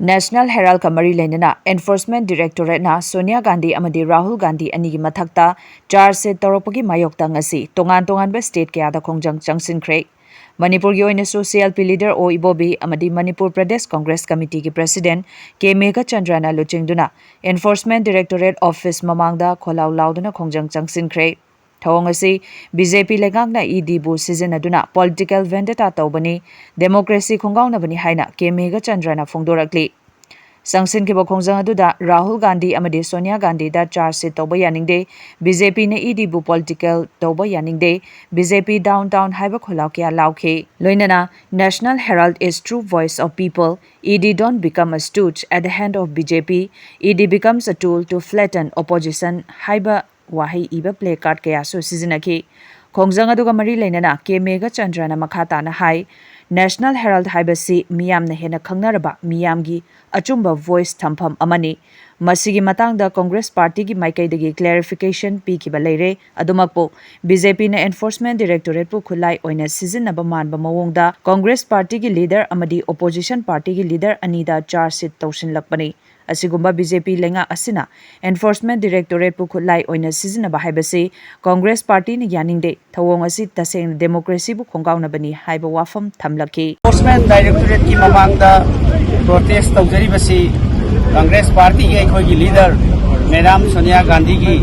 National Herald Kamari Lenana Enforcement Directorate na Sonia Gandhi amadi Rahul Gandhi anigi mathakta charge se toropagi mayokta ngasi tongan be state kaya da khongjang changsinkhre Manipur gi oina CLP leader O Ibobi amadi Manipur Pradesh Congress Committee ki president K Megha Chandrana luchingduna Enforcement Directorate Office mamangda kholau lauduna khongjang changsinkhre Thawng asi BJP legangna ED bu sizinaduna political vendetta tawbani democracy khongauna bani haina K Megha Chandrana phongdorakli Sangsin ki khongjang aduda Rahul Gandhi amadi Sonia Gandhi da charge se tawba yaningde BJP ne ED bu political tawba yaningde BJP downtown haiba kholau kya laukhe loinana National Herald is true voice of people ED don't become a stooge at the hand of BJP ED becomes a tool to flatten opposition haiba Wahi iba play card kaya so sizinaki khongjang aduga mari leinana K Megha Chandrana makhata na hai National Herald haibasi miyam na hena khangnaraba miyamgi achumba voice thampham amani masigi matangda Congress Party gi maikaidagi clarification pi ki balaire adumakpo BJP na Enforcement Directorate pu khulai oina sizinaba manba mawongda Congress Party gi leader amadi opposition party gi leader anida charge sheet tawsin lakpani Asigumba BJP lenga asina Enforcement Directorate pu khulai oina sizinaba haibasi Congress Party ni yaningde thawong asi taseng democracy bu khonggauna bani haiba wafam thamlaki Enforcement Directorate ki mamangda protest tawjari basi Congress Party ki ekhoi gi leader Madam Sonia Gandhi gi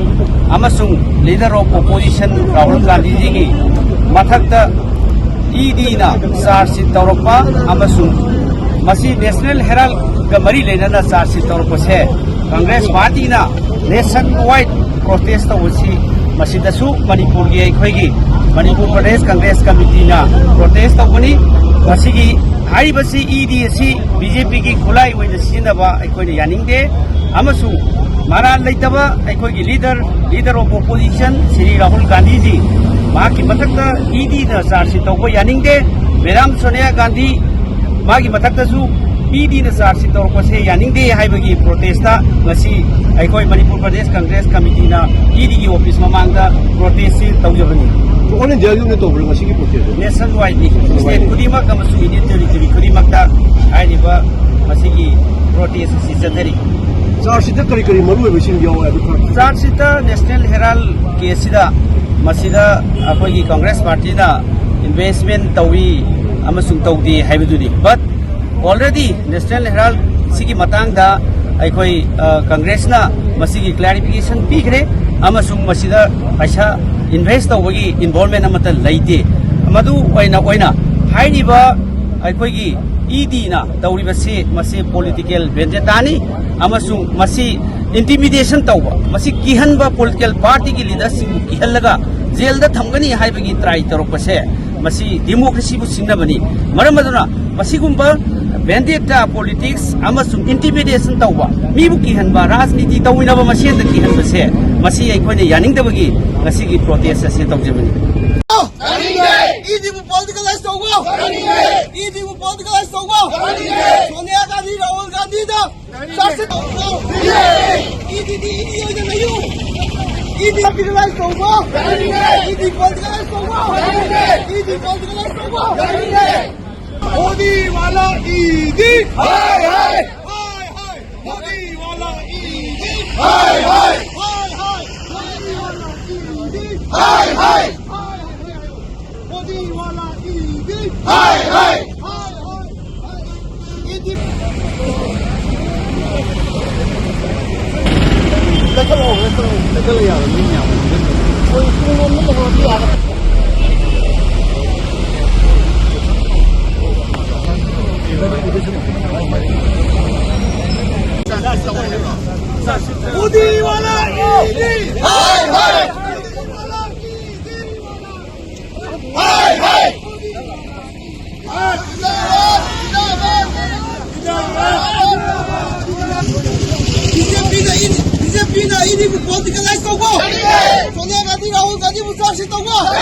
amasung leader of opposition Rahul Gandhi ji gi mathakta ED na charge tawrokpa amasung masi National Herald Kamari Lenana charge tawrokpase Congress Party na nationwide protest tawsi masidasu Manipur gi ekhoi gi Manipur Pradesh Congress Committee na protest tawani masigi Haribasi ED si BJP ki khulai oina sinaba aikoi yaningde amasu mara leitaba aikoi gi leader of opposition Sri Rahul Gandhi ji maki mathakta ED na charge tawbo yaningde Madam Sonia Gandhi magi mathakta su ED na charge tawko se yaningde haibagi protesta ngasi aikoi Manipur Pradesh Congress Committee na ED gi office mamangda protest tawjabani All in Jallu to Masiki protest. Nationwide, state Kudima comes to Indian territory, Kudimakta, Aniba, Masiki, protest Sisatari. Sarsita Karikari Maru, wishing you at the Sarsita, National Herald, Kesida, Masida, Apogi Congress Party, investment Tawi, Amasung Taudi, Habidudi. But already, National Herald, Siki Matanga, Aikoi Congress na, Masiki clarification, Pigre, Amasung Masida, Asha. Invest awagi involvement amata laite amadu oina hainiba aikoi ED na tawriba se mase political vendetta ni amasung masi intimidation tawba masi kihanba political party gi leadership kihallaga jail da thamgani haibagi try tarokpase masi democracy bu singnabani maramaduna masigumba vendetta politics amasung intimidation tawba mibu kihanba rajniti tawinaba masen da kihanba se masi aikoi yaningdabagi ngasi protest ase tawjabani ED will politicalize the world. ED will politicalize the world. Sonia Gandhi, Rahul Gandhi, ED politicalize the world. ED politicalize the world. ED politicalize the world. Modi wala ED. Hi hi. Hi hi. Modi wala ED. Hi hi. Hi hi. Modi wala ED. Hi hi. Modi wala ED. Hi hi. Hi hi. ED. Modi wala ED. Hi hi. Hi hi. BJP na ED will politicalize the world. Sonia Gandhi, Rahul Gandhi will charge the world.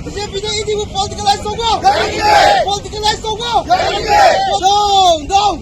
BJP na ED will politicalize the world. Politicalize the world. Down, down.